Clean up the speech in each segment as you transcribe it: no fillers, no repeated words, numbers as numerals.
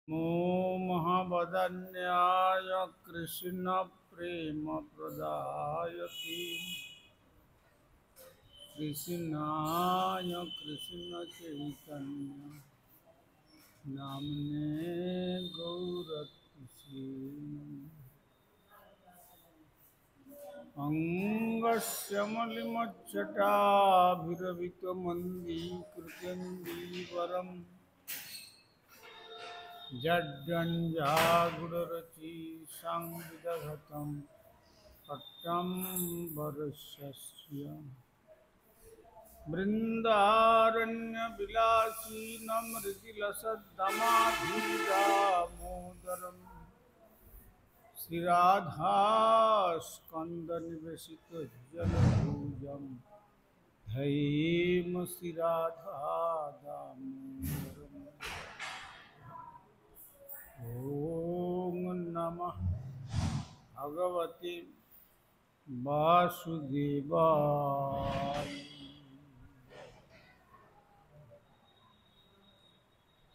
मो महावदन्याय कृष्णप्रेमप्रदायते कृष्णाय कृष्णचैतन्य नाम्ने गौरतिसे अङ्गस्य मलिमच्छटाभिरवितमन्दीकृत्यन्दीवरम् जड्डञ्जागुडरचिसंविदधतं पट्टं वरस्य बृन्दारण्यविलासीनमृतिलसद्दमाधीरामोदरम् श्रीराधास्कन्दनिवेशितजलभूजं धैम श्रीराधादामोदरम् ॐ नमः भगवते वासुदेवाय।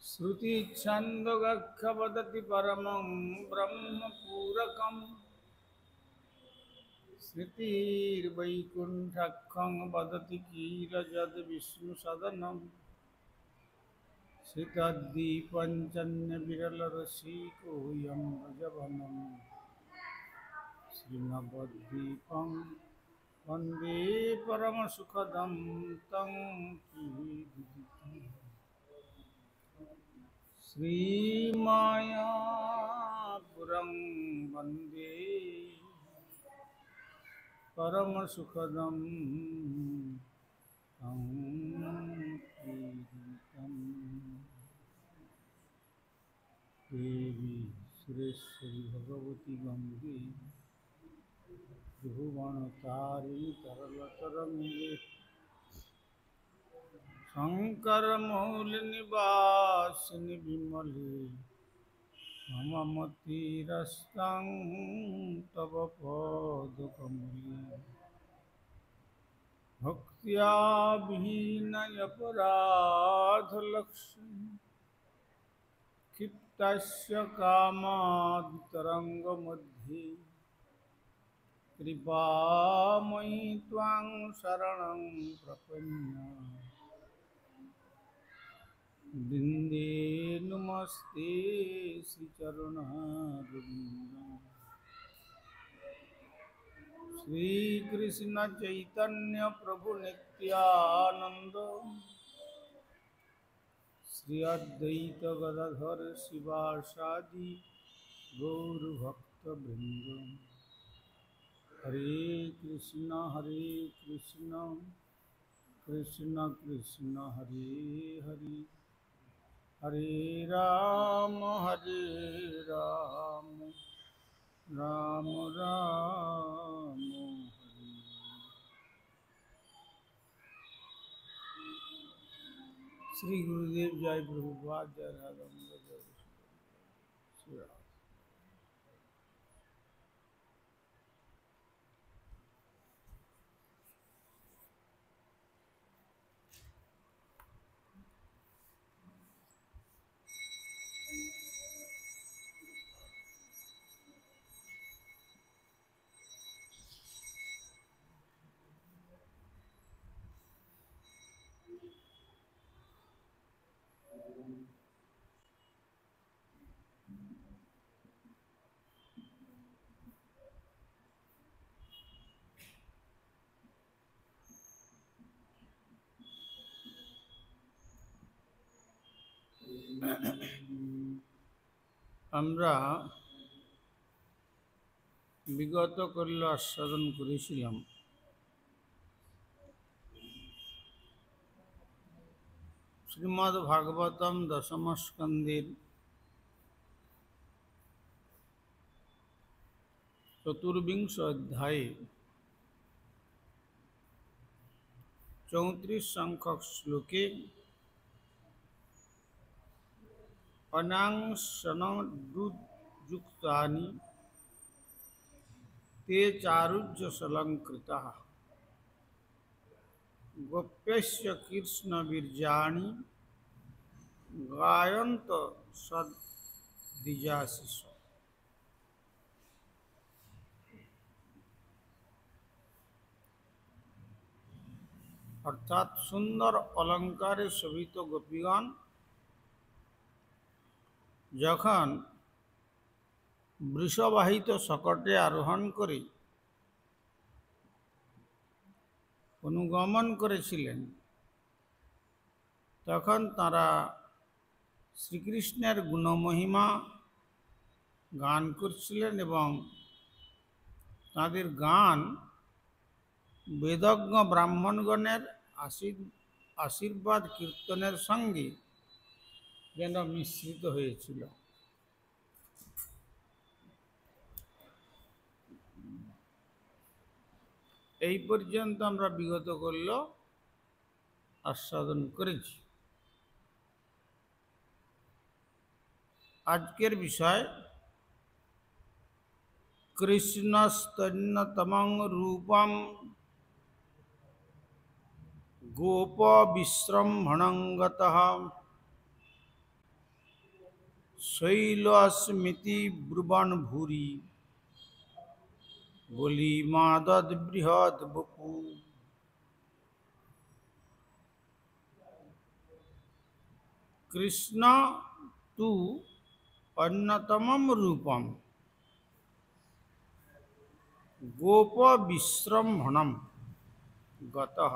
श्रुतिछन्दोगक्खवदति परमं ब्रह्मपूरकं स्मृतिर्वैकुण्ठखं वदति किल यद्विष्णुसदनं श्रितद्दीपञ्चन्यविरलरसिकोऽयं व्रजवनं श्रीनवद्वीपं वन्दे परमसुखदं तं कीर्तिं श्रीमायापुरं वन्दे परमसुखदं तं कीर्तिं देवी सुरेश्वरी भगवती गंगे त्रिभुवनतारिणी तरलतरङ्गे शङ्करमौलिनिवासिनि विमले मम मतिरस्तं तव पदकमले भक्त्या विहीनयपराधलक्ष्मी क्षिप्तस्य कामादितरङ्गमध्ये कृपामयि त्वां शरणं प्रपन्ने वन्दे नमस्ते श्रीचरणरविन्दं श्रीकृष्ण चैतन्य प्रभु नित्यानंद श्री अद्वैत गदाधर शिवासादि गौरभक्तवृंद। हरे कृष्ण कृष्ण कृष्ण हरे हरे हरे राम राम राम हरे। श्री गुरुदेव जय प्रभुपाद जय राधा जय श्री राम। আমরা বিগত কল্য আস্বাদন করেছিলাম শ্রীমদ্ ভাগবতম দশম স্কন্দের চতুর্বিংশ অধ্যায়ে 34 সংখ্যক শ্লোকে অনাংসনদুযুক্তানি ते चारुज्य सलंकृताः गोप्यस्य कृष्ण बीर्जाणि गायन्त দ্বিজাশিষ। অর্থাৎ সুন্দর অলঙ্কারে শোভিত গোপীগণ যখন বৃষবাহিত শকটে আরোহণ করে অনুগমন করেছিলেন, তখন তারা শ্রীকৃষ্ণের গুণমহিমা গান করছিলেন এবং তাদের গান বেদজ্ঞ ব্রাহ্মণগণের আশীর্বাদ কীর্তনের সঙ্গে যেন মিশ্রিত হয়েছিল। এই পর্যন্ত আমরা বিগত করল আস্বাদন করেছি। আজকের বিষয় কৃষ্ণস্তন্যতমং রূপম গোপ বিশ্রম্ভণঙ্গতঃ শৈলস্মিতি ব্রুবন ভূরি বলি মাদদ বৃহৎ বপু। কৃষ্ণ তু অন্যতমম রূপম গোপ বিশ্রম্ভণম গতঃ।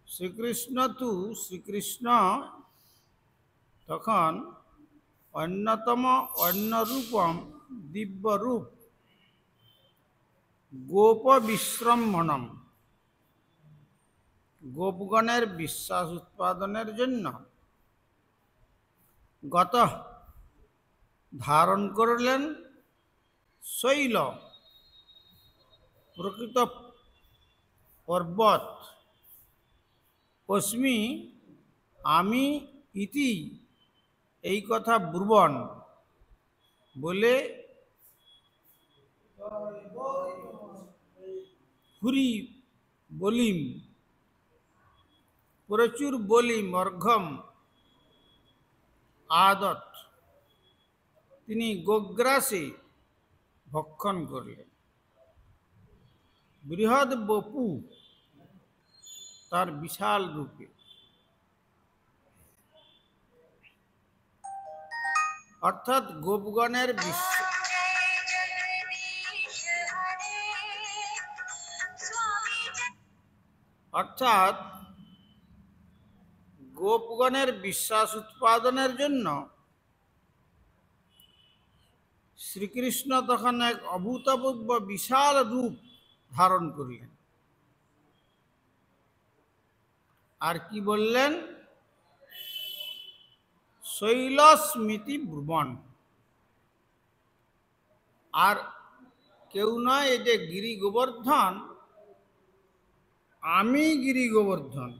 শ্রীকৃষ্ণ তখন অন্য রূপম দিব্যরূপ গোপ বিশ্রম্ভণম গোপগণের বিশ্বাস উৎপাদনের জন্য ধারণ করলেন শৈল প্রকৃত পর্বত। অস্মি আমি ইতি এই কথা ব্রুবন বলে হুরি বলিম প্রচুর বলিম অর্ঘম আদত তিনি গোগ্রাসে ভক্ষণ করলেন। বৃহৎ বপু তার বিশাল রূপে। অর্থাৎ গোপগণের বিশ্বাস উৎপাদনের জন্য শ্রীকৃষ্ণ তখন এক অভূতপূর্ব বিশাল রূপ ধারণ করলেন। আর কি বললেন? শৈলস্মিতি ব্রুবন। আর কেউ নয়, এই যে গিরি গোবর্ধন, আমি গিরি গোবর্ধন।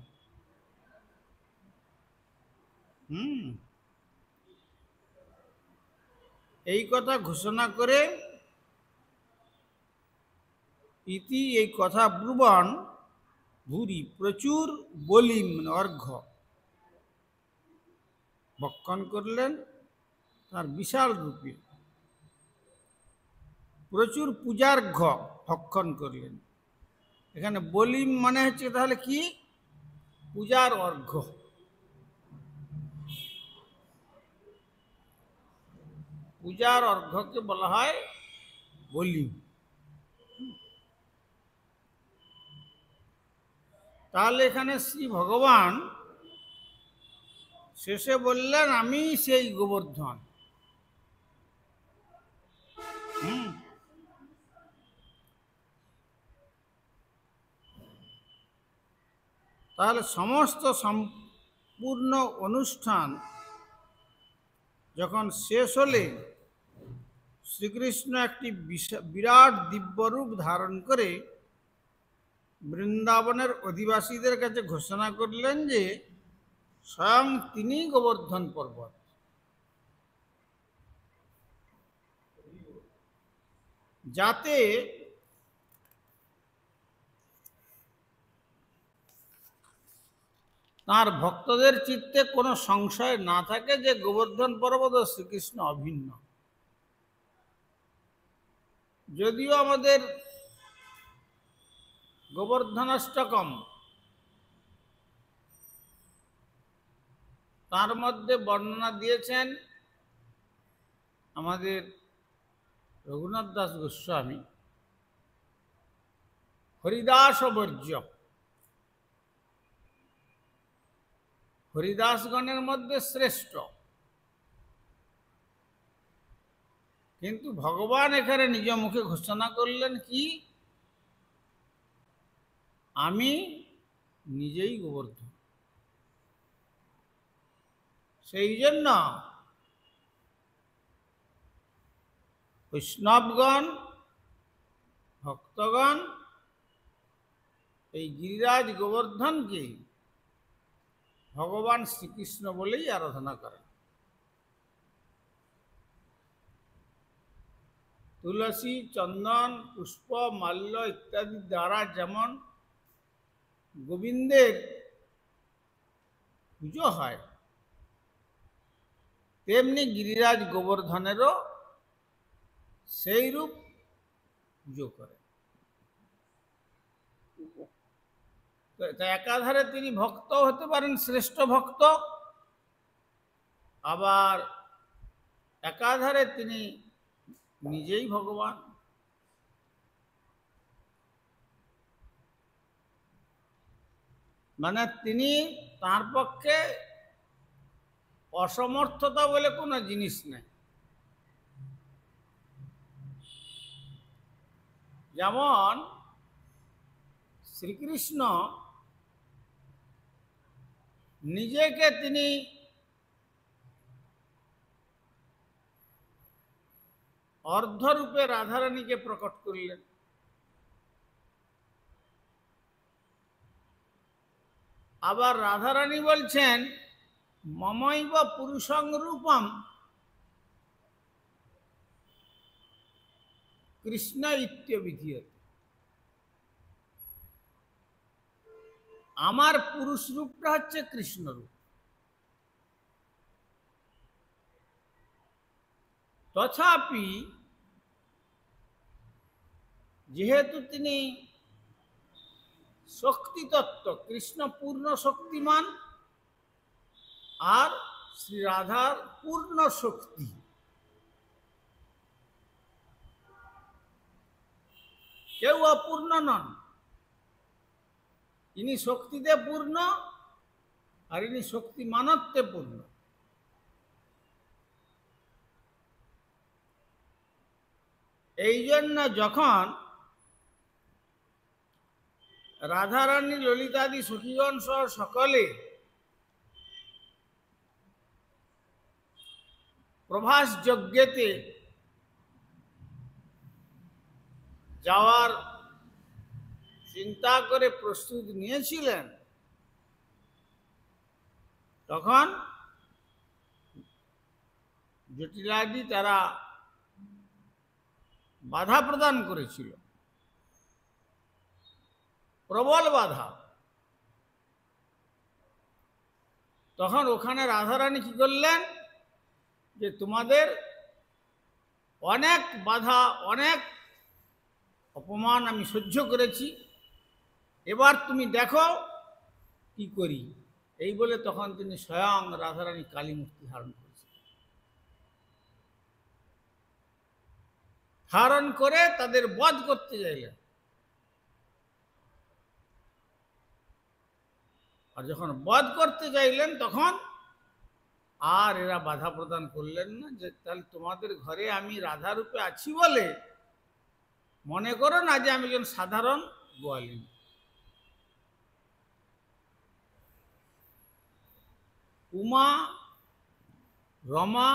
এই কথা ঘোষণা করে ইতি এই কথা ব্রুবন ভুরি প্রচুর বলিম অর্ঘ্য ভক্ষণ করলেন তার বিশাল রূপে। প্রচুর পূজার্ঘ্য ভক্ষণ করলেন। এখানে বলিম মানে হচ্ছে তাহলে কি? পূজার অর্ঘ্য। পূজার অর্ঘ্যকে বলা হয় বলিম। তাহলে এখানে শ্রী ভগবান শেষে বললেন আমি সেই গোবর্ধন। তাহলে সমস্ত সম্পূর্ণ অনুষ্ঠান যখন শেষ হলে শ্রীকৃষ্ণ একটি বিরাট দিব্যরূপ ধারণ করে বৃন্দাবনের অধিবাসীদের কাছে ঘোষণা করলেন যে স্বয়ং তিনি গোবর্ধন পর্বত। যাতে তার ভক্তদের চিত্তে কোনো সংশয় না থাকে যে গোবর্ধন পর্বত ও শ্রীকৃষ্ণ অভিন্ন। যদিও আমাদের গোবর্ধনাষ্টকম তার মধ্যে বর্ণনা দিয়েছেন আমাদের রঘুনাথ দাস গোস্বামী, হরিদাস বর্জ্য, হরিদাসগণের মধ্যে শ্রেষ্ঠ। কিন্তু ভগবান এখানে নিজ মুখে ঘোষণা করলেন কি, আমি নিজেই গোবর্ধন। সেই জন্য বৈষ্ণবগণ, ভক্তগণ এই গিরিরাজ গোবর্ধনকে ভগবান শ্রীকৃষ্ণ বলেই আরাধনা করেন। তুলসী, চন্দন, পুষ্প, মাল্য ইত্যাদি দ্বারা যেমন গোবিন্দের পুজো হয়, তেমনি গিরিরাজ গোবর্ধনেরও সেই রূপ পুজো করে। তো একাধারে তিনি ভক্ত হতে পারেন, শ্রেষ্ঠ ভক্ত, আবার একাধারে তিনি নিজেই ভগবান। মানে তিনি, তার পক্ষে অসমর্থতা বলে কোনো জিনিস নেই। যেমন শ্রীকৃষ্ণ নিজেকে তিনি অর্ধরূপে রাধারানীকে প্রকট করলেন। আবার রাধারানী বলছেন মমৈব পুরুষং রূপম কৃষ্ণ ইত্যভিধীয়তে। আমার পুরুষ রূপটা হচ্ছে কৃষ্ণ রূপ। তথাপি যেহেতু তিনি শক্তি তত্ত্ব, কৃষ্ণ পূর্ণ শক্তিমান আর শ্রী রাধার পূর্ণ শক্তি, কেউ অপূর্ণ নন। ইনি শক্তিতে পূর্ণ আর ইনি শক্তিমানত্বে পূর্ণ। এই জন্য যখন রাধারানী ললিতাদি সখীগণ সহ সকলে প্রভাস যজ্ঞেতে যাওয়ার চিন্তা করে প্রস্তুত নিয়েছিলেন, তখন জটিলাদি তারা বাধা প্রদান করেছিল, প্রবল বাধা। তখন ওখানে রাধারানী কি করলেন, যে তোমাদের অনেক বাধা, অনেক অপমান আমি সহ্য করেছি, এবার তুমি দেখো কি করি। এই বলে তখন তিনি স্বয়ং রাধারানী কালী মূর্তি ধারণ করেছেন। ধারণ করে তাদের বধ করতে চাইলেন। আর যখন বধ করতে চাইলেন তখন আর এরা বাধা প্রদান করলেন না, যে তাহলে তোমাদের ঘরে আমি রাধা রূপে আছি বলে মনে করো না যে আমি একজন সাধারণ গোয়ালিনী। উমা, রমা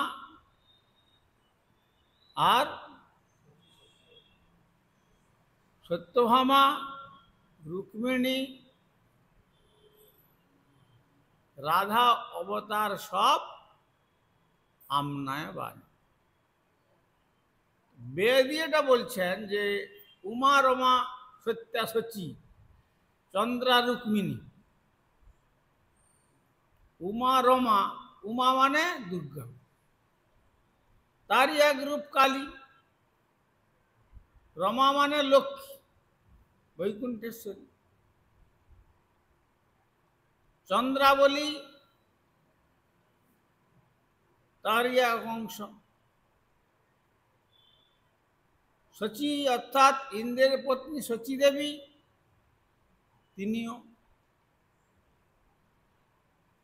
আর সত্যভামা, রুক্মিণী, রাধা অবতার সব আমনায়বান। বেদী এটা বলছেন যে উমা, রমা, সত্যা, সচি, চন্দ্রা, রুক্মিণী উমা রমা, উমা মানে দুর্গা, তারই এক রূপ কালী। রমা মানে লক্ষ্মী, বৈকুণ্ঠেশ্বরী। চন্দ্রাবলী তারই এক অংশ। শচী অর্থাৎ ইন্দ্রের পত্নী শচী দেবী, তিনিও।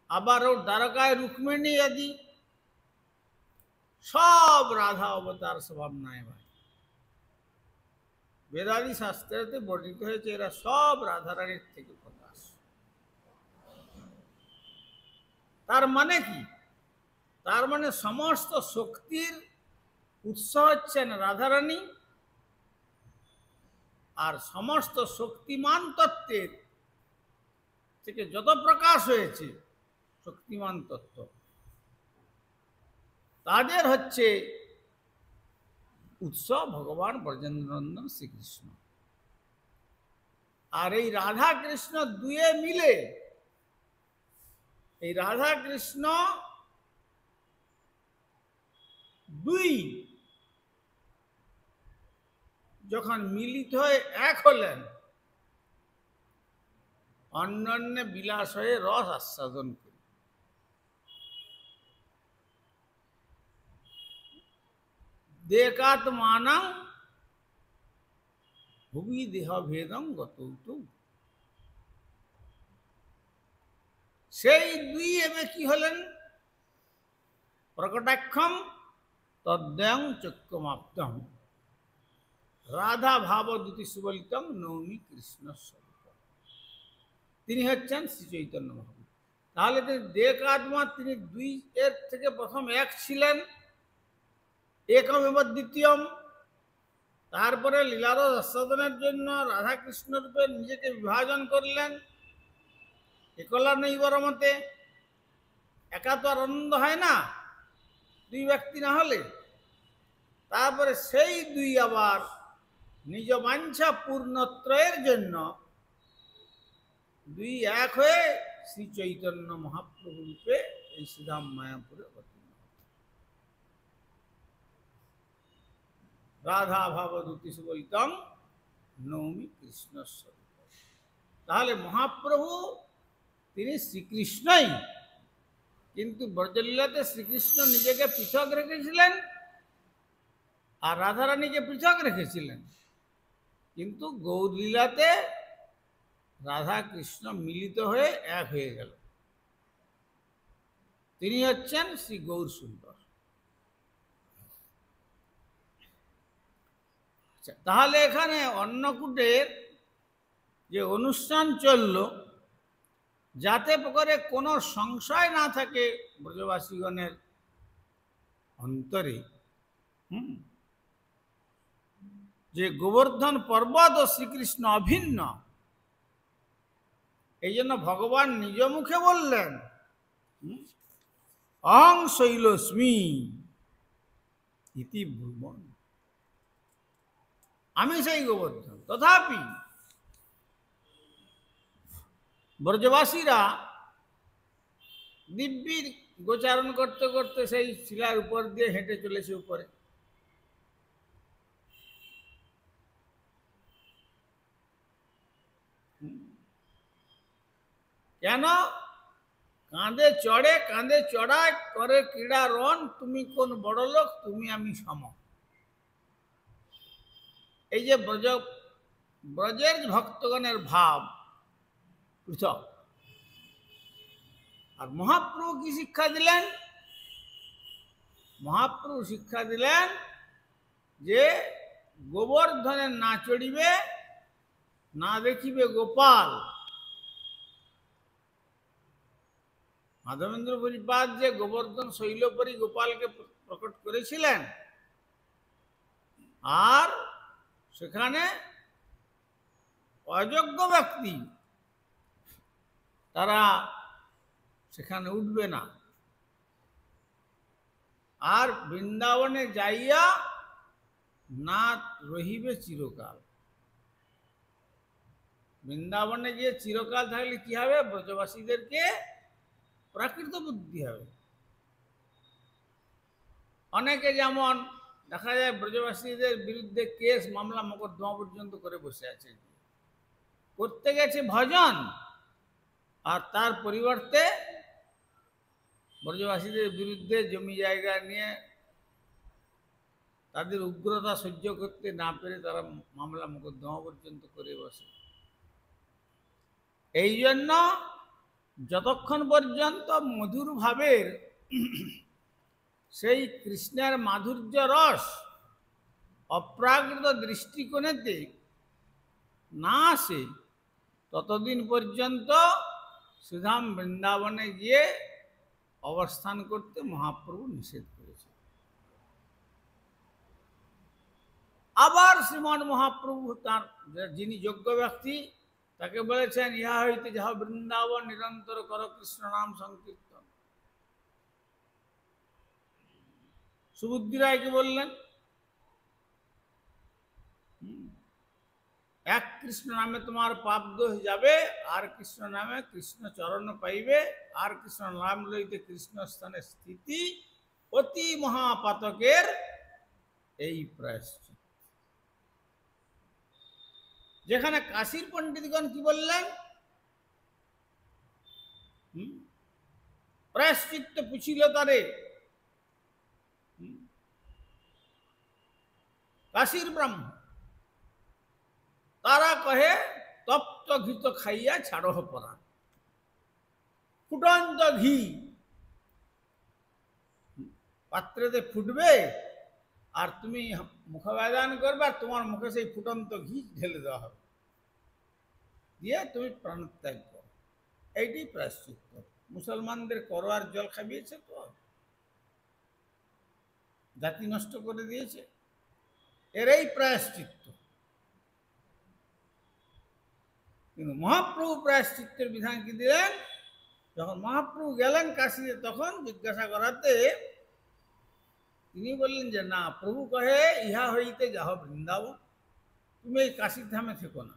আবার ওর দ্বারকায় রুক্মিণী আদি সব রাধা অবতার স্বভাব নাই ভাই। বেদাদি শাস্ত্রেতে বর্ণিত হয়েছে এরা সব রাধারানীর থেকে প্রকাশ। তার মানে কি? তার মানে সমস্ত শক্তির উৎস হচ্ছেন রাধারানী, আর সমস্ত শক্তিমান তত্ত্বের থেকে যত প্রকাশ হয়েছে শক্তিমান তত্ত্ব, তাদের হচ্ছে উৎস ভগবান ব্রজেন্দ্রনন্দন শ্রীকৃষ্ণ। আর এই রাধা কৃষ্ণ দুয়ে মিলে, এই রাধা কৃষ্ণ দুই যখন মিলিত হয়ে এক হলেন, অন্যান্য বিলাস হয়ে রস আস্বাদন করি। দেকাত্মানাং ভুবি দেহ ভেদং গতৌতু। সেই দুই এবে কি হলেন? প্রকটাক্ষম তদ্বয়ং চক্ষুমাপ্তম রাধা ভাবদ্যুতি সুবলিতং নৌমি কৃষ্ণ স্বরূপ। তিনি হচ্ছেন শ্রী চৈতন্য মহাপ্রভু। তাহলে তিনি দেকাত্মা, তিনি দুই এর থেকে প্রথম এক ছিলেন, একম এবং দ্বিতীয়ম। তারপরে লীলারস আস্বাদনের জন্য রাধা কৃষ্ণ রূপে নিজেকে বিভাজন করলেন। একলা নেই বরমতে, একা তো আর আনন্দ হয় না, দুই ব্যক্তি না হলে। তারপরে সেই দুই আবার নিজ বাঞ্ছা পূর্ণত্রয়ের জন্য দুই এক হয়ে শ্রী চৈতন্য মহাপ্রভু রূপে এই শ্রীধাম মায়াপুরে অবতীর্ণ। রাধা ভাবদ্যুতি সুবলিতং নৌমি কৃষ্ণ স্বরূপ। তাহলে মহাপ্রভু তিনি শ্রীকৃষ্ণই, কিন্তু ব্রজলীলাতে শ্রীকৃষ্ণ নিজেকে পৃথক রেখেছিলেন আর রাধারানীকে পৃথক রেখেছিলেন, কিন্তু গৌরলীলাতে রাধা কৃষ্ণ মিলিত হয়ে এক হয়ে গেল। তিনি হচ্ছেন শ্রী গৌর সুন্দর। তাহলে এখানে অন্নকূটের যে অনুষ্ঠান চলল, যাতে করে কোনো সংশয় না থাকে ব্রজবাসীগণের অন্তরে, যে গোবর্ধন পর্বত ও শ্রীকৃষ্ণ অভিন্ন, এই জন্য ভগবান নিজ মুখে বললেন, অহং শৈলস্মি ইতি ব্রুবন, আমি সেই গোবর্ধন। তথাপি ব্রজবাসীরা দিব্যির গোচারণ করতে করতে সেই শিলার উপর দিয়ে হেঁটে চলেছে উপরে। কেন? কাঁধে চড়ে, কাঁধে চড়ায় করে ক্রীড়া রণ, তুমি কোন বড় লোক, তুমি আমি সম। এই যে ব্রজের ভক্তগণের ভাব পৃথক। আর মহাপ্রভু কি শিক্ষা দিলেন? মহাপ্রভু শিক্ষা দিলেন যে গোবর্ধনের না চড়িবে, না দেখিবে গোপাল। মাধবেন্দ্র পরিপাদ যে গোবর্ধন শৈলপরি গোপালকে প্রকট করেছিলেন, আর সেখানে অযোগ্য ব্যক্তি তারা সেখানে উঠবে না। আর বৃন্দাবনে যাইয়া না রহিবে চিরকাল। বৃন্দাবনে গিয়ে চিরকাল থাকলে কি হবে? ব্রজবাসীদেরকে প্রাকৃত বুদ্ধি হবে। অনেকে যেমন দেখা যায় ব্রজবাসীদের বিরুদ্ধে কেস মামলা মোকদ্দমা পর্যন্ত করে বসে আছে, করতে গেছে ভজন, আর তার পরিবর্তে ব্রজবাসীদের বিরুদ্ধে জমি জায়গা নিয়ে তাদের উগ্রতা সহ্য করতে না পেরে তারা মামলা মোকদ্দমা পর্যন্ত করে বসে। এই জন্য যতক্ষণ পর্যন্ত মধুর ভাবের সেই কৃষ্ণের মাধুর্য রস অপ্রাকৃত দৃষ্টিকোণেতে না আসে, ততদিন পর্যন্ত শ্রীধাম বৃন্দাবনে গিয়ে অবস্থান করতে মহাপ্রভু নিষেধ করেছে। আবার শ্রীমান মহাপ্রভু তার যিনি যোগ্য ব্যক্তি তাকে বলেছেন, ইহা হইতে যাহা বৃন্দাবন নিরন্তর কর কৃষ্ণ নাম সংকীর্তন। সুবুদ্ধি রায়কে বললেন, এক কৃষ্ণ নামে তোমার পাপ দোষ যাবে, আর কৃষ্ণ নামে কৃষ্ণ চরণ পাইবে, আর কৃষ্ণ নাম লইতে কৃষ্ণ স্থানে স্থিতি, অতি মহাপাতকের এই প্রায়শ্চিত্ত। যেখানে কাশীর পণ্ডিতগণ কি বললেন, প্রায়শ্চিত্ত পুছিল তারে, কাশীর ব্রাহ্মণ তারা কহে তপ্ত ঘৃত খাইয়া ছাড়হ পরাণ। ফুটন্ত ঘি পাত্রেতে ফুটবে, আর তুমি মুখবাদান করবে, আর তোমার মুখে সেই ফুটন্ত ঘি ঢেলে দেওয়া হবে, দিয়ে তুমি প্রাণত্যাগ করো। এইটাই প্রায়শ্চিত্ত। মুসলমানদের করোয়ার জল খাইয়েছে, তো জাতি নষ্ট করে দিয়েছে, এর এই প্রায়শ্চিত্ত। কিন্তু মহাপ্রভু প্রায়শ্চিত্তের বিধান কি দিলেন? যখন মহাপ্রভু গেলেন কাশীতে, তখন জিজ্ঞাসা করাতে তিনি বললেন যে না, প্রভু কহে ইহা হইতে যাহ বৃন্দাবন, তুমি এই কাশী ধামে থেকো না,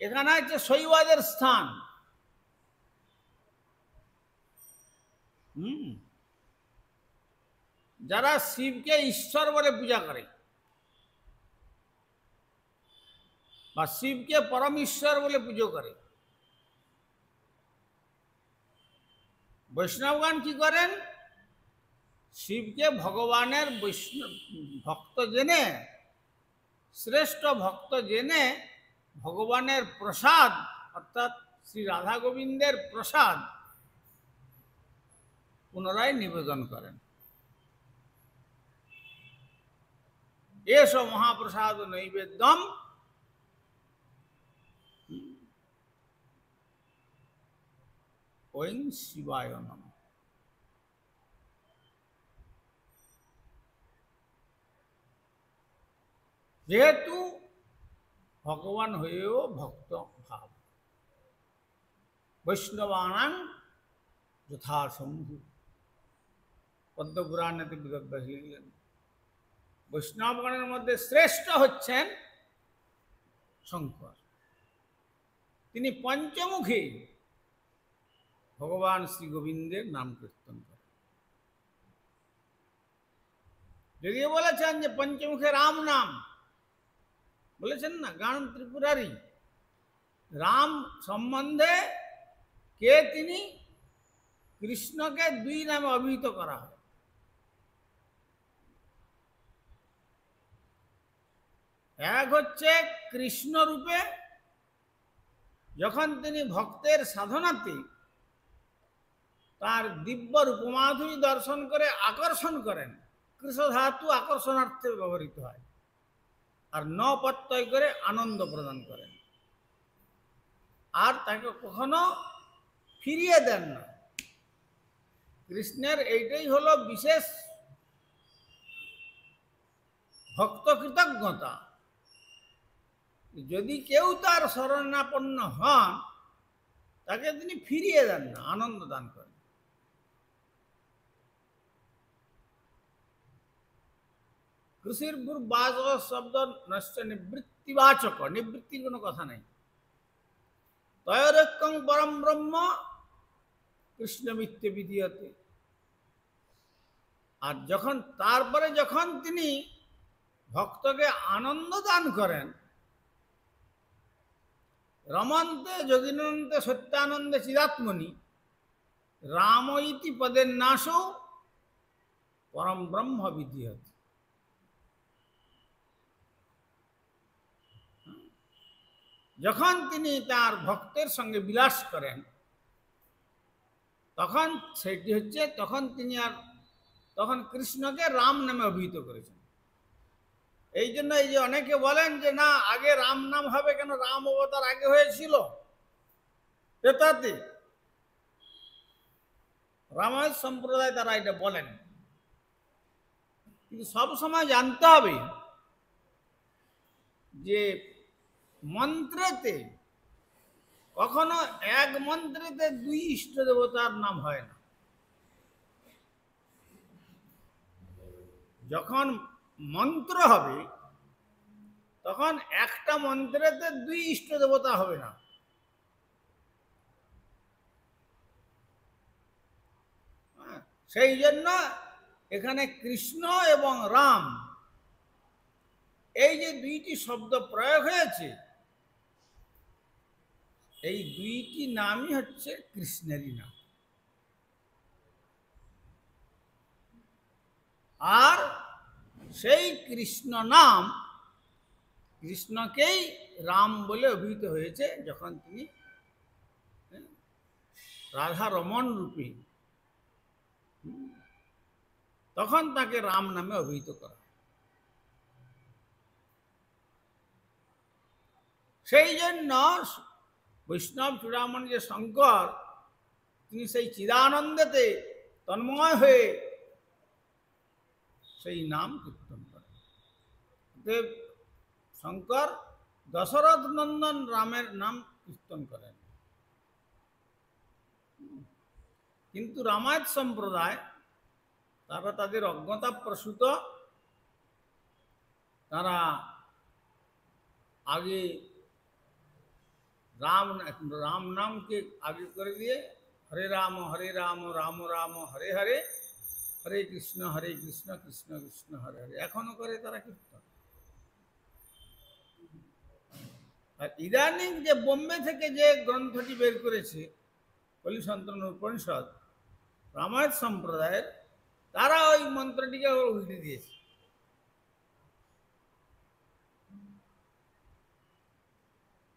এখানে হচ্ছে শৈবাদের স্থান। যারা শিবকে ঈশ্বর বলে পূজা করে বা শিবকে পরম ঈশ্বর বলে পুজো করে, বৈষ্ণবগণ কি করেন? শিবকে ভগবানের ভক্ত জেনে, শ্রেষ্ঠ ভক্ত জেনে ভগবানের প্রসাদ অর্থাৎ শ্রী রাধা গোবিন্দের প্রসাদ পুনরায় নিবেদন করেন। এস মহাপ্রসাদ নৈবেদ্যম ওং শিবায় নমঃ। যেহেতু ভগবান হয়েও ভক্ত ভাব, বৈষ্ণবানাং যথাসম্ভু, পদ্মপুরাণেতে বেদব্যাস লিখলেন, বৈষ্ণবগণের মধ্যে শ্রেষ্ঠ হচ্ছেন শঙ্কর। তিনি পঞ্চমুখী ভগবান শ্রী গোবিন্দের নাম কীর্তন করেন। যদিও বলেছেন যে পঞ্চমুখে রাম নাম বলেছেন না, গান ত্রিপুরারি রাম সম্বন্ধে কে তিনি? কৃষ্ণকে দুই নামে অভিহিত করা হয়। এক হচ্ছে কৃষ্ণ রূপে, যখন তিনি ভক্তের সাধনাতে তার দিব্য রূপমাধুরী দর্শন করে আকর্ষণ করেন, কৃষ্ণ ধাতু আকর্ষণার্থে ব্যবহৃত হয়, আর ন প্রত্যয় করে আনন্দ প্রদান করেন, আর তাকে কখনো ফিরিয়ে দেন না। কৃষ্ণের এইটাই হলো বিশেষ ভক্ত কৃতজ্ঞতা। যদি কেউ তার শরণাপন্ন হন, তাকে তিনি ফিরিয়ে দেন না, আনন্দ দান করেন। কৃষির বাচক শব্দ নষ্ট নিবৃত্তিবাচক, নিবৃত্তির কোনো কথা নাই। তয়োরৈক্যং পরম ব্রহ্ম কৃষ্ণমিত্য বিধীয়তে। আর যখন তারপরে যখন তিনি ভক্তকে আনন্দ দান করেন, রমন্তে যোগিনন্তে সত্যানন্দে চিদাত্মনি রাম ইতি পদের নাশও পরম ব্রহ্ম বিধীয়তে। যখন তিনি তার ভক্তের সঙ্গে বিলাস করেন, তখন সেটি হচ্ছে, তখন কৃষ্ণকে রাম নামে অভিহিত করেছেন। এই জন্য এই যে অনেকে বলেন যে না, আগে রাম নাম হবে কেন, রাম অবতার আগে হয়েছিল ত্রেতাতে। রামায়ণ সম্প্রদায় তারা এটা বলেন, কিন্তু সব সময় জানতে হবে যে মন্ত্রেতে কখনো এক মন্ত্রেতে দুই ইষ্ট দেবতার নাম হয় না। যখন মন্ত্র হবে তখন একটা মন্ত্রেতে দুই ইষ্ট দেবতা হবে না। সেই জন্য এখানে কৃষ্ণ এবং রাম এই যে দুইটি শব্দ প্রয়োগ হয়েছে, এই দুইটি নামই হচ্ছে কৃষ্ণেরই নাম। আর সেই কৃষ্ণ নাম, কৃষ্ণকেই রাম বলে অভিহিত হয়েছে যখন তিনি রাধা রমণ রূপে, তখন তাকে রাম নামে অভিহিত করা। সেই জন্য বৈষ্ণব চূড়ামণি যে শঙ্কর, তিনি সেই চিদানন্দেতে তন্ময় হয়ে সেই নাম কীর্তন করেন। শঙ্কর দশরথ নন্দন রামের নাম কীর্তন করেন, কিন্তু রামায়ণ সম্প্রদায় তারা তাদের অজ্ঞতা প্রসূত, তারা আগে রাম নামকে আগে করে দিয়ে হরে রাম রাম রাম হরে হরে, হরে কৃষ্ণ কৃষ্ণ কৃষ্ণ হরে হরে এখনো করে তারা কীর্তন। আর ইদানিং যে বোম্বে থেকে যে গ্রন্থটি বের করেছে কলিসন্তন উপনিষদ, রামায়ণ সম্প্রদায়ের, তারা ওই মন্ত্রটিকে উল্টে দিয়েছে।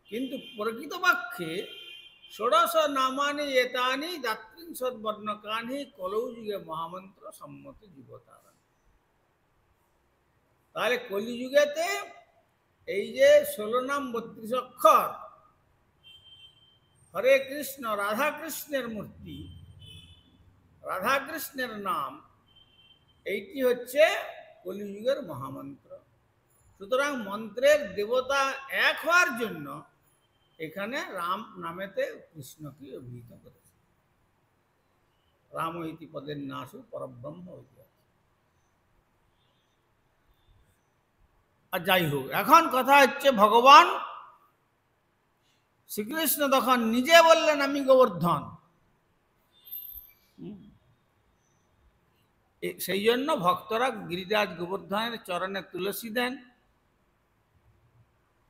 কিন্তু প্রকৃতপক্ষে ষোড়শ নামানি এতানি দাত্রিংশদ বর্ণকানি কলৌ যুগে মহামন্ত্র সম্মত জীবতারা। তাহলে কলিযুগেতে এই যে 16 নাম 32 অক্ষর হরে কৃষ্ণ, রাধা কৃষ্ণের মূর্তি, রাধা কৃষ্ণের নাম, এইটি হচ্ছে কলিযুগের মহামন্ত্র। সুতরাং মন্ত্রের দেবতা এক হওয়ার জন্য এখানে রাম নামেতে কৃষ্ণকে অভিহিত করেছে। রাম ইতি পদের নাশু পরব্রহ্ম। আর যাই হোক, এখন কথা হচ্ছে ভগবান শ্রীকৃষ্ণ তখন নিজে বললেন আমি গোবর্ধন। সেই জন্য ভক্তরা গিরিরাজ গোবর্ধনের চরণে তুলসী দেন,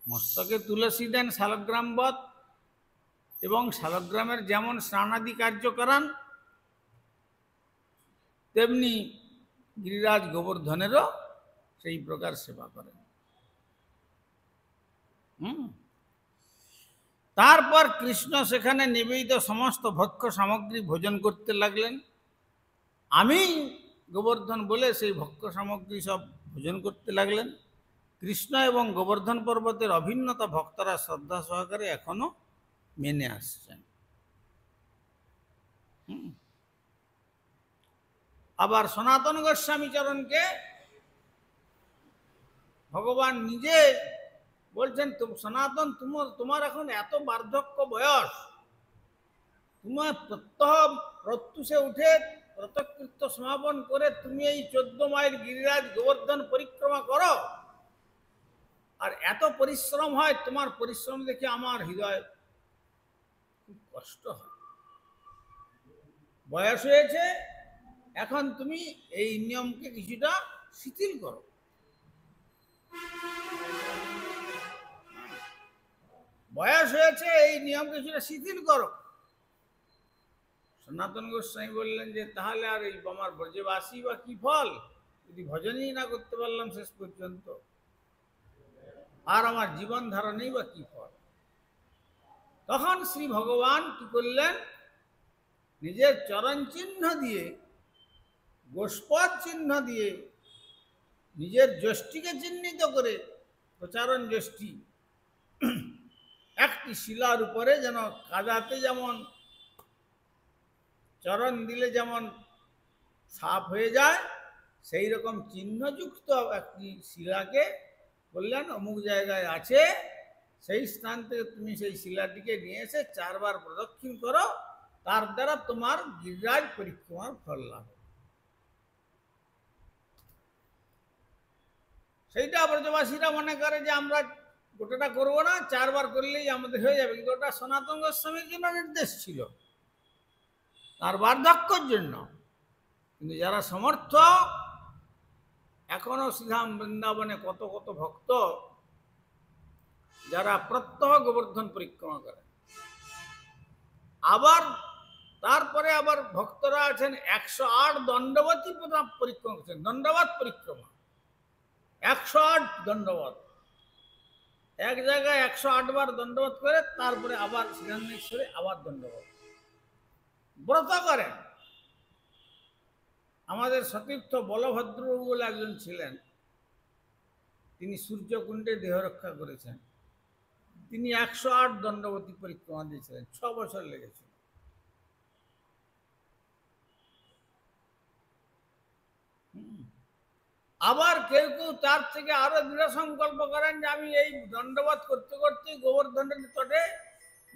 মস্তকে তুলসী দেন শালগ্রামবৎ, এবং শালগ্রামের যেমন স্নানাদি কার্য করান, তেমনি গিরিরাজ গোবর্ধনেরও সেই প্রকার সেবা করেন। তারপর কৃষ্ণ সেখানে নিবেদিত সমস্ত ভক্ষ্য সামগ্রী ভোজন করতে লাগলেন। আমি গোবর্ধন বলে সেই ভক্ষ্য সামগ্রী সব ভোজন করতে লাগলেন। কৃষ্ণ এবং গোবর্ধন পর্বতের অভিন্নতা ভক্তরা শ্রদ্ধা সহকারে এখনো মেনে আসছেন। আবার সনাতন গোস্বামী চরণকে ভগবান নিজে বলছেন, সনাতন তোমার এখন এত বার্ধক্য বয়স, তোমার প্রত্যুষে উঠে প্রতকৃত্য সমাপন করে তুমি এই 14 মাইল গিরিরাজ গোবর্ধন পরিক্রমা করো, আর এত পরিশ্রম হয়, তোমার পরিশ্রম দেখে আমার হৃদয় কষ্ট হয়। বয়স হয়েছে, এখন তুমি এই নিয়মকে কিছুটা শিথিল করো। বয়স হয়েছে, এই নিয়ম কিছুটা শিথিল করো। সনাতন গোস্বামী বললেন যে তাহলে আর এই আমার ব্রজবাসী বা কি ফল, যদি ভজনই না করতে পারলাম শেষ পর্যন্ত, আর আমার জীবন ধারণেই বা কি ফল। তখন শ্রী ভগবান কি করলেন, নিজের চরণ চিহ্ন দিয়ে, গোষ্পদ চিহ্ন দিয়ে, নিজের যষ্টিকে চিহ্নিত করে, প্রচারণ যষ্টি, একটি শিলার উপরে যেন কাদাতে যেমন চরণ দিলে যেমন সাফ হয়ে যায়, সেই রকম চিহ্নযুক্ত একটি শিলাকে বললেন অমুক জায়গায় আছে, সেই স্থান থেকে তুমি সেই শিলাটিকে নিয়ে এসে 4 বার প্রদক্ষিণ করো, তার দ্বারা তোমার গিরিরাজ পরিক্রমার ফল লাভ হবে। সেইটা ব্রজবাসীরা মনে করে যে আমরা গোটাটা করবো না, 4 বার করলেই আমাদের হয়ে যাবে, কিন্তু ওটা সনাতন গোস্বামীর জন্য নির্দেশ ছিল, তার বার্ধক্যের জন্য। কিন্তু যারা সমর্থ, এখনো শ্রীধাম বৃন্দাবনে কত কত ভক্ত যারা প্রত্যহ গোবর্ধন পরিক্রমা করে। আবার তারপরে আবার ভক্তরা আছেন 108 দণ্ডবতী পরিক্রমা করছেন, দণ্ডবাদ পরিক্রমা, 108 দণ্ডবাদ, এক জায়গায় 108 বার দণ্ডবাদ করে তারপরে আবার শ্রীরামেশ্বরে আবার দণ্ডবাদ ব্রত করেন। আমাদের সতীর্থ বলভদ্র বলে একজন ছিলেন, তিনি সূর্যকুণ্ডে দেহ রক্ষা করেছেন, তিনি 108 দণ্ডবতী পরিক্রমা দিয়েছিলেন, 6 বছর লেগেছিল। আবার কেউ কেউ তার থেকে আরো দৃঢ় সংকল্প করেন যে আমি এই দণ্ডবাদ করতে করতে গোবর্ধনের তটে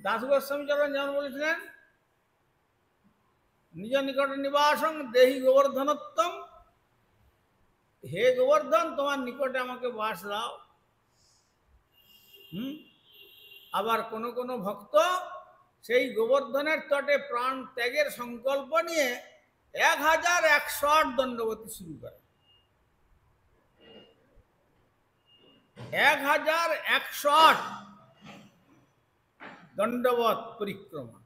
দাস গোস্বামী চরণ যেমন বলেছিলেন, নিজ নিকট নিবাসং দেহি গোবর্ধনোত্তম, হে গোবর্ধন তোমার নিকটে আমাকে বাস দাও। আবার কোন কোন ভক্ত সেই গোবর্ধনের তটে প্রাণ ত্যাগের সংকল্প নিয়ে 1108 দণ্ডবতী শুরু করে। 1108 দণ্ডবত পরিক্রমা,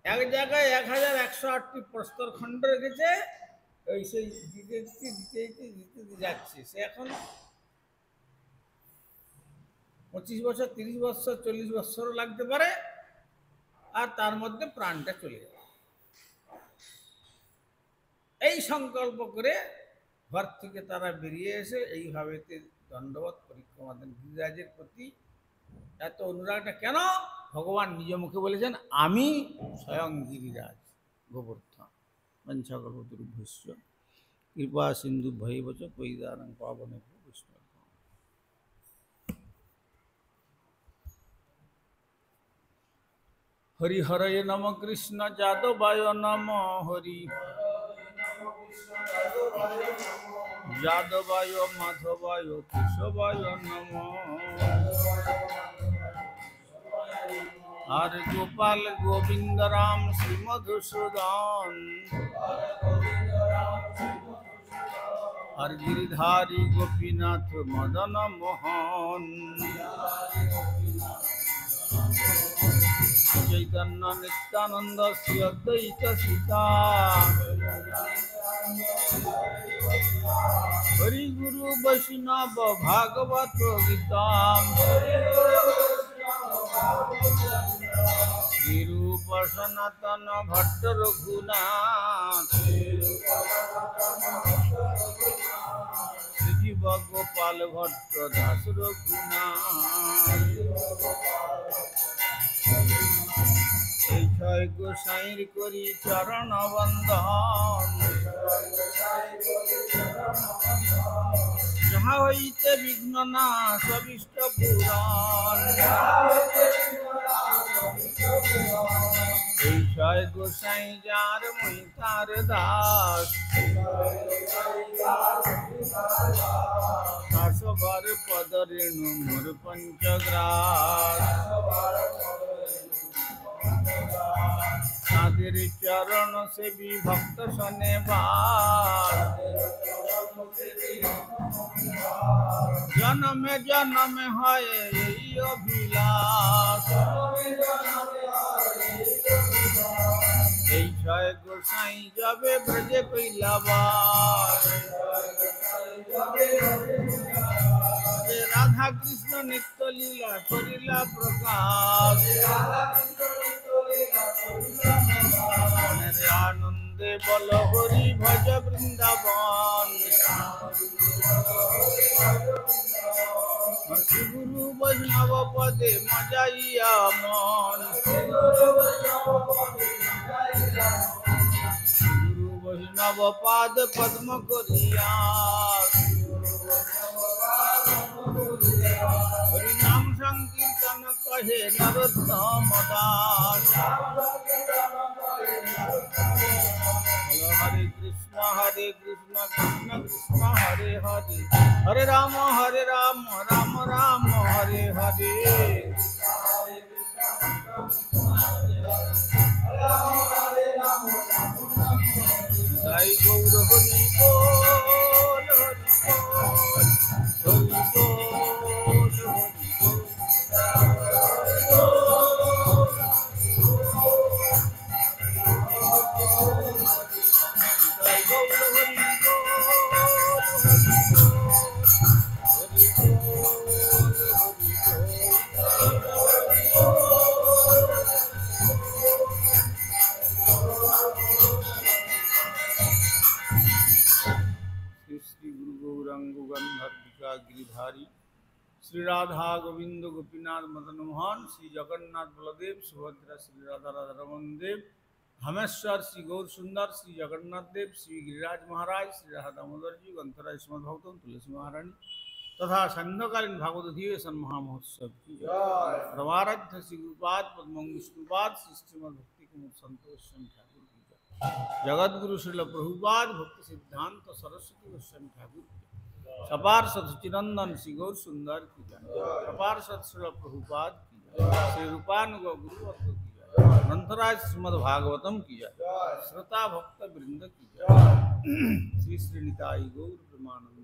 এক জায়গায় 1108টি প্রস্তরখণ্ড রেখেছে, ওই সেই দিতে যাচ্ছে। সে এখন 25 বছর, 30 বছর, 40 বছরও লাগতে পারে, আর তার মধ্যে প্রাণটা চলে যাবে। এই সংকল্প করে ঘর থেকে তারা বেরিয়ে এসে এইভাবে দণ্ডবত পরিক্রমা দেন। গিরিরাজের প্রতি এত অনুরাগটা কেন? ভগবান নিজ মুখে বলেছেন, আমি স্বয়ং গিরিরাজ গোবর্ধন। বঞ্ছাকল্পতরুভ্যশ্চ কৃপা সিন্ধু ভৈবচ পৈদারং পাবনেভ্যো বৈষ্ণব। হরিহরয়ে নম কৃষ্ণ যাদবায় নম, হরি যাদবায় মাধবায় কেশবায় নম, আর গোপাল গোবিন্দ রাম শ্রী মধুসূদন, আর গিরিধারী গোপীনাথ মদন মোহন, চৈতন্য নিত্যানন্দ শ্রী অদ্বৈত সীতা, হরি গুরু বৈষ্ণব ভাগবত গীতাম, শ্রীরূপ সনাতন ভট্ট রঘুনাথ, শ্রীজীব গোপাল ভট্ট দাস রঘুনাথ, এই 6 গোসাইর করি চরণ বন্দন, যাহা হইতে বিঘ্ন নাশ অভীষ্ট পূরণ, এই 6 গোসাই যার মুই তার দাস, সবার পদ রেণু মোর পঞ্চগ্রাস, তাদের চরণ সেবী ভক্ত শোনেবার, জনমে জনমে হয় এই অভিলাষ। এই ছয় গোসাই যাবে ব্রজে পৈলাবার, রাধা কৃষ্ণ নিত্য লীলা করিলা প্রকাশ। মনের আনন্দে বল হরি ভজ বৃন্দাবন, শ্রী গুরু বৈষ্ণব পদে মজাইয়া মন। গুরু বৈষ্ণব পাদ পদ্ম করিয়া, হরি নাম সংকীর্তন কহে নরোত্তম দাস। হরে কৃষ্ণ কৃষ্ণ কৃষ্ণ হরে হরে, হরে রাম রাম রাম হরে হরে। জয় গৌর হরি বল, হরি বল, হরি বল, জয় গৌর হরি শ্রী গুরু গৌরাঙ্গ গন্ধর্বিকা গিরিধারী, শ্রী রাধা গোবিন্দ গোপীনাথ মদন মোহন, শ্রী জগন্নাথ বলদেব সুভদ্রা, শ্রী রাধা রাধারমন দেব, ধমেশ্বর শ্রী গৌর সুন্দর, শ্রী জগন্নাথ দেব, শ্রী गिरिराज महाराज, श्री राधा दामोदर जी, ग्रंथराज श्रीमद भगवतम तुलसी महारानी तथा संध्याकालीन भागवत अधिवेशन महामहोत्सव की परमाराध्य श्री गुरुपाद पद्मं विष्णुपाद श्री श्रीमद भक्ति कुमार संतोष ठाकुर की जय। जगत गुरु श्रील प्रभुपाद भक्ति सिद्धांत सरस्वती गोस्वामी ठाकुर की जय। सपार्षद चिरंदन श्री गौर सुंदर की जय। सपार्षद श्रील प्रभुपाद की जय। श्री रूपानुग गुरुवर्ग की जय। ग्रंथराज श्रीमद भागवतम की जय। श्रोता भक्त वृंद की जय। श्री श्रीनिताई गौर प्रेमानंद।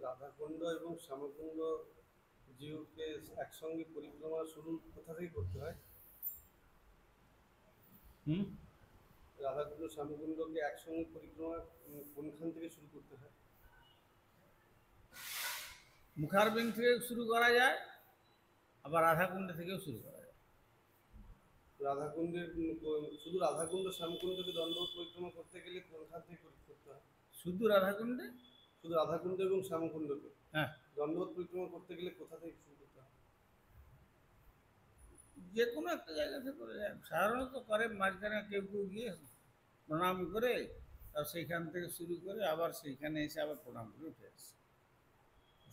রাধাকুণ্ড এবং শ্যামকুণ্ড জিউকে একসঙ্গে পরিক্রমা শুরু কোথা থেকে করতে হয়? রাধাকুণ্ড শ্যামকুণ্ডকে একসঙ্গে পরিক্রমা কোনখান থেকে শুরু করতে হয়? মুখারবিন্দ থেকে শুরু করা যায়, আবার রাধাকুণ্ড থেকেও শুরু করা যায়। রাধাকুণ্ডের শুধু রাধাকুণ্ড শ্যামকুণ্ডকে দণ্ডবোধ পরিক্রমা করতে গেলে কোনখান থেকে করতে হয়? শুধু রাধাকুণ্ডে, শুধু রাধাকুণ্ড এবং শ্যামকুণ্ডকে হ্যাঁ, দণ্ডবোধ পরিক্রমা করতে গেলে কোথা থেকে শুরু করতে হয়? যে কোনো একটা জায়গা থেকে করে যায়। সাধারণত করে মাঝখানে কেউ কেউ গিয়ে প্রণাম করে, আর সেইখান থেকে শুরু করে আবার সেইখানে এসে আবার প্রণাম করে উঠে আসে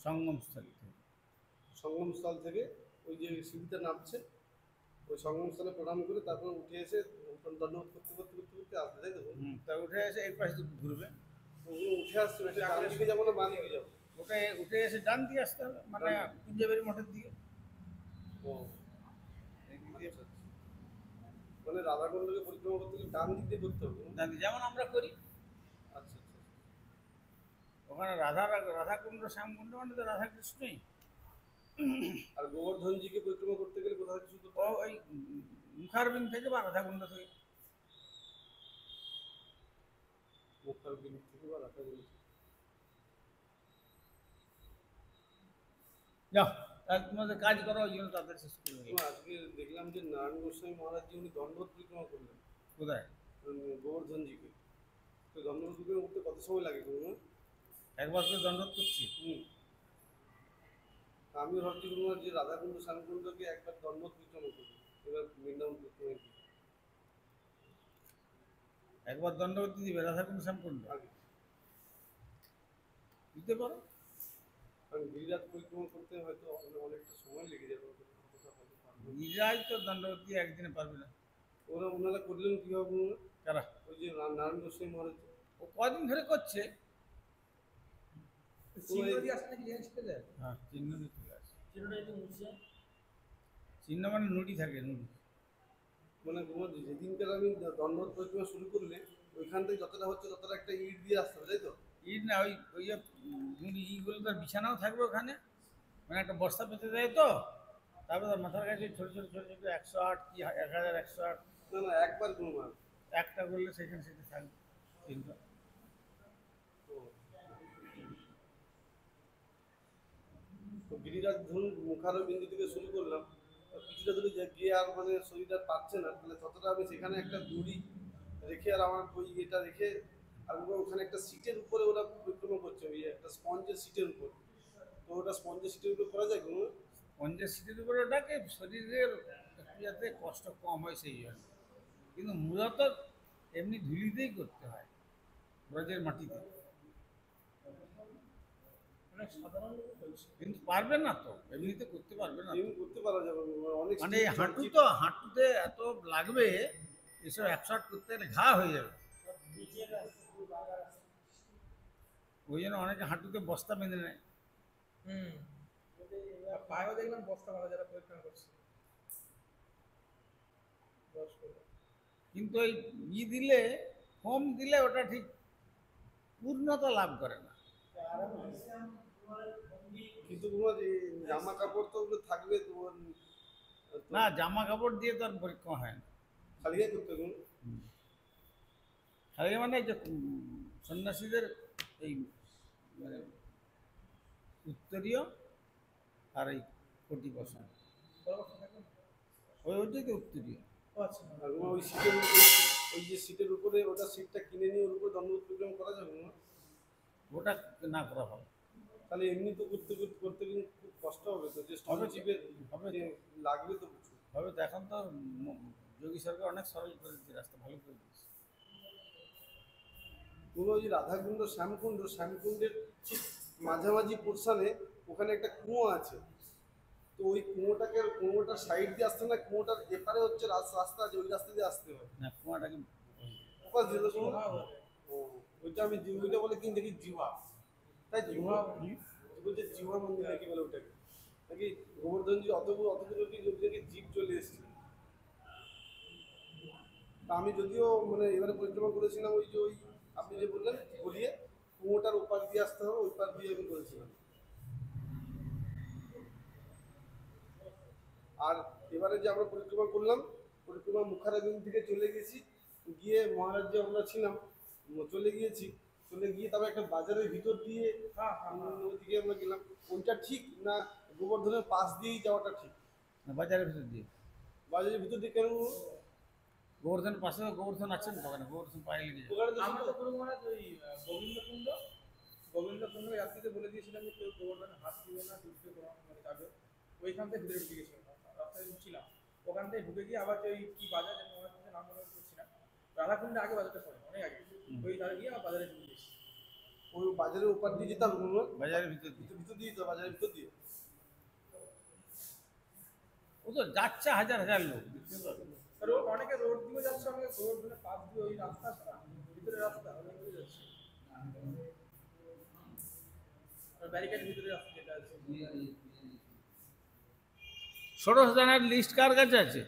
সঙ্গমস্থল থেকে। সঙ্গমস্থল থেকে ওই যে সিঁড়িতে নামছে, ওই সঙ্গমস্থলে প্রণাম করে তারপর উঠে এসে দণ্ডবোধ করতে করতে করতে করতে আসতে, তাই তো? তা উঠে এসে এই পাশে ঘুরবে, উঠে আসতে হবে, ডান দিকে যাবো না বাঁ দিকে যাবো? ওটা উঠে এসে ডান দিয়ে আসতে হবে, মানে কুঞ্জবেরি মঠের দিকে। ও, মানে রাধাকুণ্ডকে পরিক্রমা করতে গেলে ডান দিক দিয়ে করতে হবে? ডান দিকে, যেমন আমরা করি। আচ্ছা আচ্ছা। ওখানে রাধাকুণ্ড শ্যামকুণ্ড মানে তো রাধাকৃষ্ণই। আর গোবর্ধনজিকে পরিক্রমা করতে গেলে কোথা থেকে শুরু করতে হবে? ওই মুখারবিন্দ থেকে বা রাধাকুণ্ড থেকে। মুখারবিন্দ থেকে বা রাধাকুণ্ড থেকে। যাও, তোমাদের কাজ করো, ওই জন্য তাদের শেষ করে দেবো। আজকে দেখলাম যে নারায়ণ গোস্বামী মহারাজ জি উনি দণ্ডবোধ পরিক্রমা করলেন। কোথায়? গোবর্ধনজিকে। তো দণ্ডবোধ পরিক্রমা করতে কত সময় লাগে? একবার করে দণ্ডবোধ করছি। আমি ভাবছি যে রাধাকুণ্ড শ্যামকুণ্ডকে একবার দণ্ডবোধ পরিক্রমা করবো, এবার বৃন্দাবন পরিক্রমা একবার দণ্ডবোধ দিবে রাধাকুণ্ড শ্যামকুণ্ড দিতে পারো। কারণ গিরিরাজ পরিক্রমা করতে হয়তো অনেকটা সময় লেগে যাবে। গিরিরাজ তো দণ্ডবোধ দিয়ে একদিনে পারবে না। ওনারা করলেন কিভাবে? কারা? ওই যে নারায়ণ গোস্বামী মহারাজ। ও কদিন ধরে করছে, চিহ্ন দিয়ে আসলে কি জিনিস পেয়ে যায়? হ্যাঁ, চিহ্ন দিয়ে চলে আসে। চিহ্নটা যদি মুছে যায়? চিহ্ন মানে নুড়ি থাকে, নুড়ি। মানে যেদিনকার আমি দণ্ডবোধ পরিক্রমা শুরু করলে ওইখান থেকে যতটা হচ্ছে ততটা একটা ইট দিয়ে আসতে হবে, তাই তো? ইট না, ওই ওই যে নুড়ি ইগুলো তার বিছানাও থাকবে ওখানে, মানে একটা বস্তা পেতে দেয় তো, তারপরে তার মাথার কাছে ছোটো ছোটো ছোটো ছোটো 108 কি 1108 না না, একবার গুণমান। একটা করলে সেখানে সেটা থাকবে চিহ্ন। তো গিরিরাজ ধরুন মুখারো বিন্দু থেকে শুরু করলাম, তো কিছুটা দূরে গিয়ে আর মানে শরীরটা পাচ্ছে না, তাহলে ততটা আমি সেখানে একটা দড়ি রেখে আর আমার ওই এটা রেখে আর ওখানে একটা সিটের উপরে ওরা পরিক্রমা করছে, ওই একটা স্পঞ্জের সিটের উপর। তো ওটা স্পঞ্জের সিটের উপর করা যায় কোনো? পঞ্চাশ সিটের উপরে ওটাকে শরীরের একটু যাতে কষ্ট কম হয় সেই জন্য, কিন্তু মূলত এমনি ধুলিতেই করতে হয়, ব্রজের মাটিতে। অনেক সাধারণ লোক বলছে। কিন্তু পারবে না তো, এমনিতে করতে পারবে না তো। এমনি করতে পারা যাবে অনেক মানে steel হাঁটু চৌকি- তো, হাঁটুতে এত লাগবে, এসব 108 করতে গেলে ঘা হয়ে যাবে। ওই জন্য অনেকে হাঁটুতে বস্তা বেঁধে নেয়। হুম। আর পায়েও দেখলাম বস্তা মারা যারা পরিক্রমা করছে। বয়স্ক লোক। কিন্তু ওই দিলে, ফোম দিলে ওটা ঠিক পূর্ণতা লাভ করে না। কিন্তু তোমার এই জামা কাপড় তো ওগুলো থাকবে তোমার, না, জামা কাপড় দিয়ে তো আর পরীক্ষা হয় না। খালি গায়ে করতে হবে। খালি মানে যে সন্ন্যাসীদের এই মানে উত্তরীয় আর এই কোটি বসন, পরামর্শ থাকবে না? ওইটাই তো উত্তরীয়। ও আচ্ছা। আর তোমার ওই সিটের উপরে, ওই যে সিটের উপরে ওটা সিটটা কিনে নিয়ে ওর উপরে দণ্ডবোধ পরিক্রমা করা যাবে না? ওটা না করা হবে। তাহলে এমনি তো করতে করতে করতে কিন্তু খুব কষ্ট হবে তো, যে হবে তো, চিপে হবে যে তো। লাগবে তো প্রচুর। তবে তো এখন তো যোগী সরকার অনেক সরল করে দিচ্ছে, রাস্তা ভালো করে দিচ্ছে। কোনো ওই যে রাধাকুণ্ড শ্যামকুণ্ডের ঠিক মাঝামাঝি পোর্শনে ওখানে একটা কুয়ো আছে। তো ওই কুয়োটার সাইড দিয়ে আসতে না, কুয়োটার এপারে হচ্ছে রাস্তা আছে, ওই রাস্তা দিয়ে আসতে হয়। না, কুয়াটাকে ওপাশ দিয়ে তো শোনো। হ্যাঁ, বলে। ও, ওইটা আমি ওইটা বলে কি দেখি জিওয়া, তাই জিওয়া বলছে, জিওয়া মন্দির নাকি বলে ওটাকে, নাকি গোবর্ধনজি অতগুলো কি ওটাকে জীব চলে এসেছে। তা আমি যদিও মানে এবারে পরিক্রমা করেছিলাম ওই যে ওই আপনি যে বললেন গড়িয়ে কুয়োটার ওপার দিয়ে আসতে হবে, ওই পার দিয়ে আমি করেছিলাম। আর এবারে যে আমরা পরিক্রমা করলাম, পরিক্রমা মুখারাবিন থেকে চলে গেছি, গিয়ে মহারাজ যে আমরা ছিলাম চলে গিয়ে তারপর একটা বাজারের ভিতর দিয়ে হ্যাঁ, হ্যাঁ, হ্যাঁ। ওইদিকে আমরা গেলাম। ওইটা ঠিক না গোবর্ধনের পাশ দিয়েই যাওয়াটা ঠিক? না, বাজারের ভিতর দিয়ে। বাজারের ভিতর দিয়ে কেন? গোবর্ধনের পাশে গোবর্ধন আছেন তো, ওখানে গোবর্ধন পায়ে লেগে যায়। ওখানে তো আমরা শুধু তো গুরু মহারাজ ওই গোবিন্দকুণ্ড যাত্রীতে বলে দিয়েছিলাম যে কেউ গোবর্ধনে হাত দিবে না, ঢুকতে মানে যাবে। ওইখান থেকে ভিতরে ঢুকে গেছিলাম, রাস্তায় ঢুকছিলাম, ওখান থেকে ঢুকে গিয়ে আবার যে ওই কি বাজার যেন মহারাজের নাম মনে করছি না, রাধাকুণ্ডে আগে বাজারটা পড়ে অনেক আগে, ওই ধারে গিয়ে আবার বাজারে ঢুকে গেছি। ওই বাজারের ওপার দিয়ে যেতাম বাজারের ভিতর দিয়ে। ভিতর দিয়ে তো বাজারের ভিতর দিয়ে। ও তো যাচ্ছে হাজার হাজার লোক, বুঝতে পারবে। আর ও অনেকে রোড দিয়ে যাচ্ছে, অনেকে গোবর্ধনের পাশ দিয়ে ওই রাস্তা আছে না, ভিতরে রাস্তা অনেক দূরে যাচ্ছে, ব্যারিকেডের ভিতরে রাস্তা যেটা আছে। ষোড়শ দানের লিস্ট কার কাছে আছে?